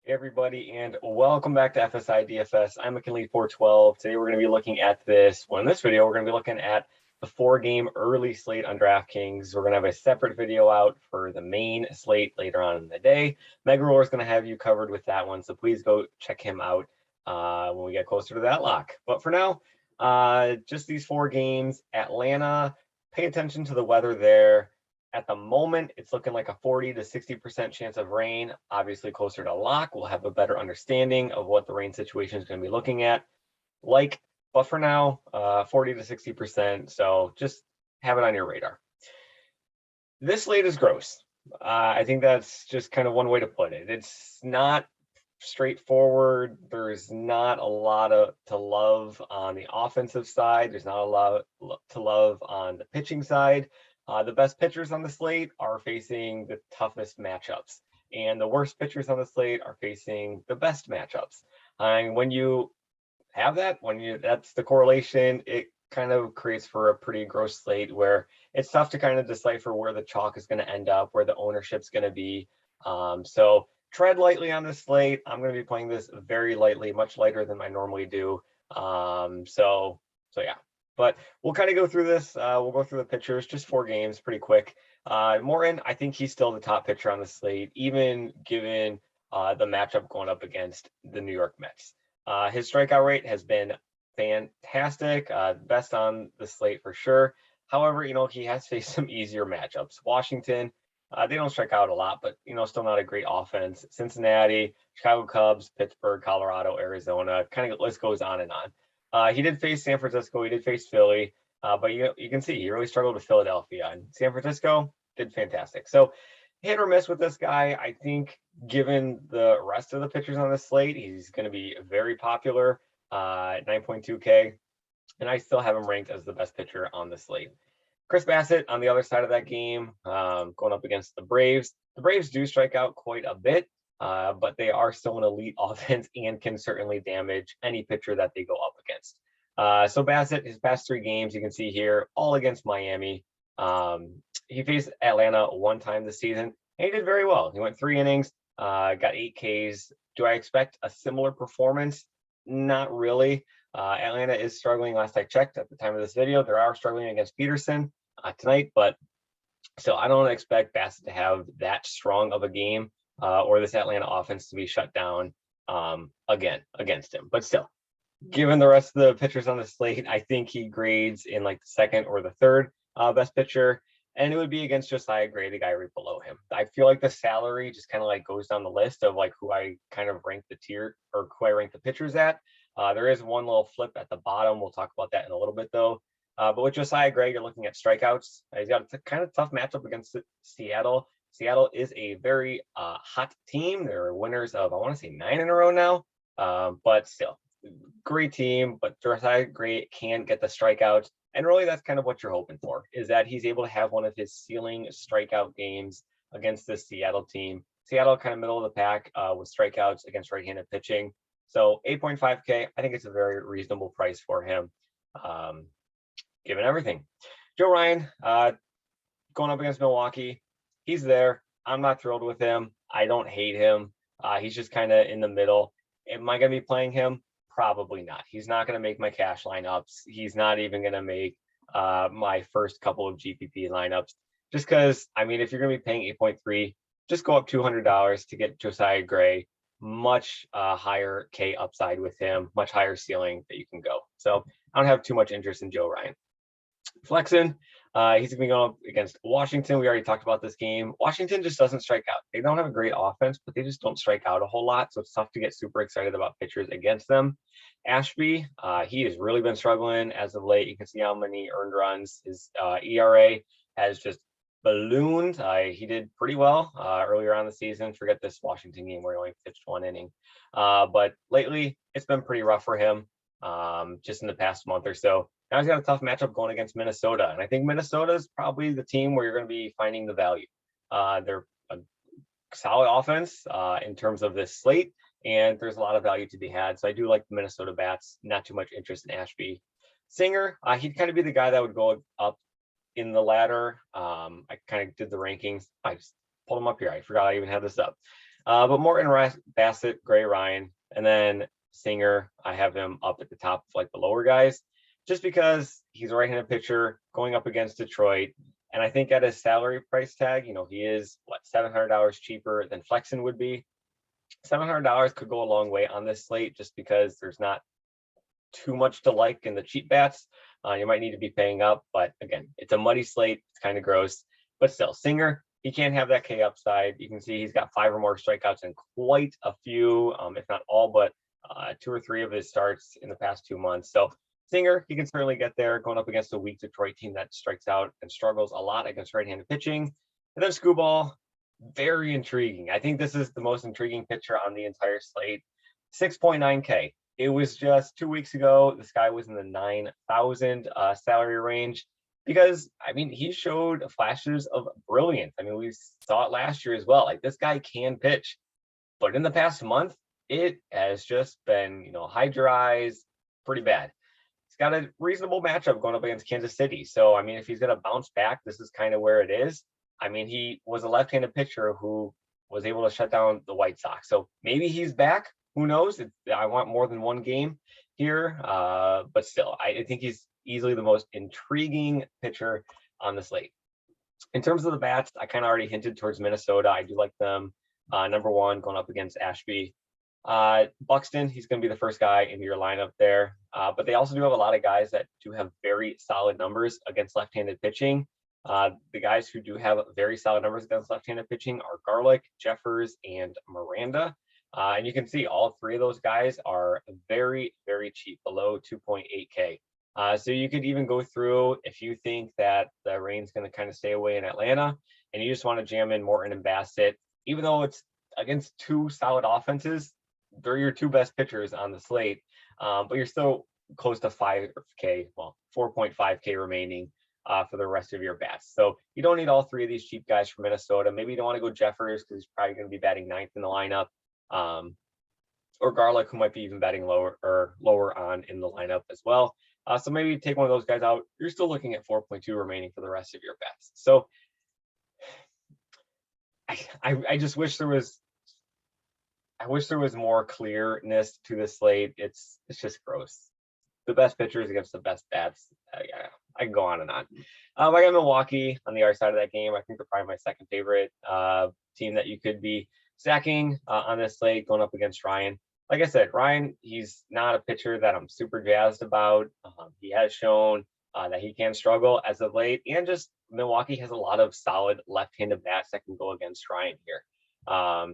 Hey everybody, and welcome back to FSi DFS. I'm McKinley412. Today we're going to be looking at this. Well, in this video, we're going to be looking at the 4-game early slate on DraftKings. We're going to have a separate video out for the main slate later on in the day. Megaror is going to have you covered with that one, so please go check him out when we get closer to that lock. But for now, just these 4 games. Atlanta, pay attention to the weather there. At the moment, it's looking like a 40 to 60% chance of rain. Obviously, closer to lock, we'll have a better understanding of what the rain situation is going to be looking at. But for now, 40 to 60%. So just have it on your radar. This slate is gross. I think that's just kind of one way to put it. It's not straightforward. There's not a lot to love on the offensive side. There's not a lot to love on the pitching side. The best pitchers on the slate are facing the toughest matchups, and the worst pitchers on the slate are facing the best matchups. And when you have that, that's the correlation, it kind of creates for a pretty gross slate where it's tough to kind of decipher where the chalk is going to end up, where the ownership's going to be. So tread lightly on this slate. I'm going to be playing this very lightly, much lighter than I normally do. So yeah. But we'll kind of go through this. We'll go through the pitchers, just 4 games, pretty quick. Morin, I think he's still the top pitcher on the slate, even given the matchup going up against the New York Mets. His strikeout rate has been fantastic, best on the slate for sure. However, he has faced some easier matchups. Washington, they don't strike out a lot, but still not a great offense. Cincinnati, Chicago Cubs, Pittsburgh, Colorado, Arizona, kind of list goes on and on. He did face San Francisco, he did face Philly, but you can see he really struggled with Philadelphia, and San Francisco did fantastic. So hit or miss with this guy. I think given the rest of the pitchers on the slate, he's going to be very popular at 9.2K, and I still have him ranked as the best pitcher on the slate. Chris Bassett on the other side of that game, going up against the Braves. The Braves do strike out quite a bit, but they are still an elite offense and can certainly damage any pitcher that they go up against. So Bassett, his past 3 games, you can see here, all against Miami. He faced Atlanta 1 time this season, and he did very well. He went 3 innings, got 8 Ks. Do I expect a similar performance? Not really. Atlanta is struggling. Last I checked at the time of this video, they are struggling against Peterson tonight, but still, I don't expect Bassett to have that strong of a game or this Atlanta offense to be shut down again against him. But still, given the rest of the pitchers on the slate, I think he grades in like the 2nd or the 3rd best pitcher, and it would be against Josiah Gray, the guy right below him. I feel like the salary just kind of like goes down the list of like who I kind of rank the tier or who I rank the pitchers at. There is one little flip at the bottom. We'll talk about that in a little bit though. But with Josiah Gray, you're looking at strikeouts. He's got a kind of tough matchup against Seattle. Seattle is a very hot team. They're winners of, I want to say, 9 in a row now. But still, great team. But Josiah Gray can get the strikeouts. And really, that's kind of what you're hoping for, is that he's able to have one of his ceiling strikeout games against this Seattle team. Seattle kind of middle of the pack with strikeouts against right-handed pitching. So 8.5K, I think it's a very reasonable price for him, given everything. Joe Ryan, going up against Milwaukee, he's there. I'm not thrilled with him. I don't hate him. He's just kind of in the middle. Am I going to be playing him? Probably not. He's not going to make my cash lineups. He's not even going to make my first couple of GPP lineups. Just because, I mean, if you're going to be paying 8.3, just go up $200 to get Josiah Gray. Much higher K upside with him, much higher ceiling that you can go. So I don't have too much interest in Joe Ryan. Flexen, he's going to be going up against Washington. We already talked about this game. Washington just doesn't strike out. They don't have a great offense, but they just don't strike out a whole lot. So it's tough to get super excited about pitchers against them. Ashby, he has really been struggling as of late. You can see how many earned runs. His ERA has just ballooned. He did pretty well earlier on the season. Forget this Washington game where he only pitched 1 inning. But lately, it's been pretty rough for him just in the past month or so. Now he's got a tough matchup going against Minnesota. And I think Minnesota is probably the team where you're going to be finding the value. They're a solid offense in terms of this slate, and there's a lot of value to be had. So I do like the Minnesota bats. Not too much interest in Ashby. Singer, he'd kind of be the guy that would go up in the ladder. I kind of did the rankings. I just pulled them up here. I forgot I even had this up. But Morton, Bassett, Gray, Ryan, and then Singer, I have him up at the top of like the lower guys, just because he's a right-handed pitcher going up against Detroit. And I think at his salary price tag, he is what, $700 cheaper than Flexen would be. $700 could go a long way on this slate just because there's not too much to like in the cheap bats. You might need to be paying up, but again, it's a muddy slate. It's kind of gross, but still, Singer, he can't have that K upside. You can see he's got 5 or more strikeouts in quite a few, if not all, but 2 or 3 of his starts in the past 2 months. So Singer, he can certainly get there going up against a weak Detroit team that strikes out and struggles a lot against right-handed pitching. And then Scubal, very intriguing. I think this is the most intriguing pitcher on the entire slate. 6.9K. It was just 2 weeks ago. This guy was in the 9,000 salary range because, he showed flashes of brilliance. We saw it last year as well. Like, this guy can pitch. But in the past month, it has just been, hide your eyes, pretty bad. He's got a reasonable matchup going up against Kansas City. So, if he's going to bounce back, this is kind of where it is. He was a left-handed pitcher who was able to shut down the White Sox. So maybe he's back. Who knows? I want more than one game here. But still, I think he's easily the most intriguing pitcher on the slate. In terms of the bats, I kind of already hinted towards Minnesota. I do like them. Number 1, going up against Ashby. Buxton, he's going to be the first guy in your lineup there. But they also do have a lot of guys that do have very solid numbers against left-handed pitching. The guys who do have very solid numbers against left-handed pitching are Garlick, Jeffers, and Miranda. And you can see all 3 of those guys are very, very cheap, below 2.8K. So you could even go through if you think that the rain's going to kind of stay away in Atlanta and you just want to jam in Morton and Bassett, even though it's against 2 solid offenses, they're your 2 best pitchers on the slate, but you're still close to 5K, well, 4.5K remaining for the rest of your bats. So you don't need all 3 of these cheap guys from Minnesota. Maybe you don't want to go Jeffers because he's probably going to be batting 9th in the lineup, or Garlick, who might be even batting lower on in the lineup as well. So maybe take one of those guys out. You're still looking at 4.2 remaining for the rest of your bats. So I just wish there was. I wish there was more clearness to the slate. It's just gross. The best pitchers against the best bats. Yeah, I can go on and on. I got Milwaukee on the other side of that game. I think they're probably my second favorite team that you could be stacking on this slate, going up against Ryan. Like I said, Ryan, he's not a pitcher that I'm super jazzed about. He has shown that he can struggle as of late, and just Milwaukee has a lot of solid left-handed bats that can go against Ryan here.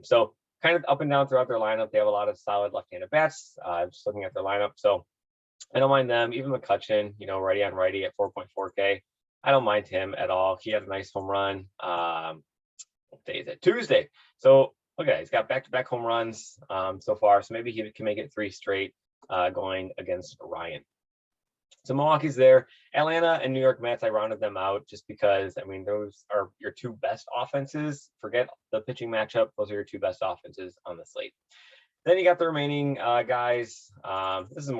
So kind of up and down throughout their lineup. They have a lot of solid left-handed bats. Just looking at their lineup, so I don't mind them. Even McCutchen, righty on righty at 4.4K. I don't mind him at all. He had a nice home run. What day is it? Tuesday. So okay, he's got back-to-back home runs so far. So maybe he can make it 3 straight going against Ryan. So Milwaukee's there. Atlanta and New York Mets, I rounded them out just because, those are your 2 best offenses. Forget the pitching matchup. Those are your 2 best offenses on the slate. Then you got the remaining guys. This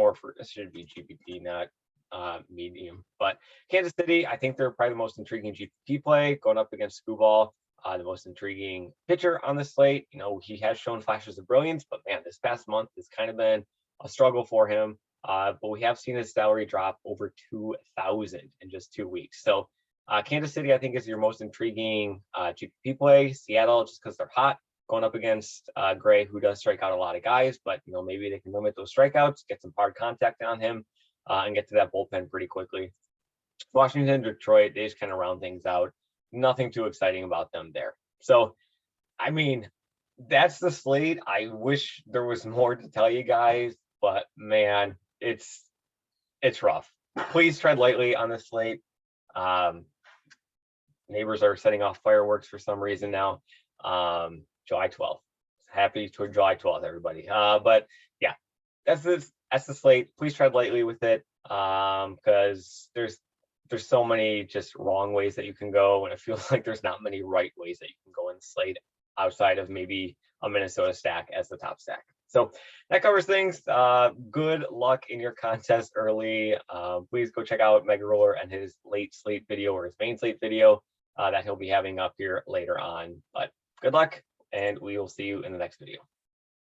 should be GPP, not medium. But Kansas City, I think they're probably the most intriguing GPP play going up against Scubal, the most intriguing pitcher on the slate. He has shown flashes of brilliance, but man, this past month has kind of been a struggle for him. But we have seen his salary drop over 2,000 in just 2 weeks. So Kansas City, I think, is your most intriguing GPP play. Seattle, just because they're hot, going up against Gray, who does strike out a lot of guys, but maybe they can limit those strikeouts, get some hard contact on him, and get to that bullpen pretty quickly. Washington, Detroit, they just kind of round things out. Nothing too exciting about them there. So, that's the slate. I wish there was more to tell you guys, but man, it's rough. Please tread lightly on the slate. Neighbors are setting off fireworks for some reason now. July 12th. Happy to July 12th, everybody. But yeah, that's the slate. Please tread lightly with it, because there's so many just wrong ways that you can go, and it feels like there's not many right ways that you can go in the slate outside of maybe a Minnesota stack as the top stack. So that covers things. Good luck in your contest early. Please go check out Mega Roller and his late slate video, or his main slate video that he'll be having up here later on. But good luck. and we will see you in the next video.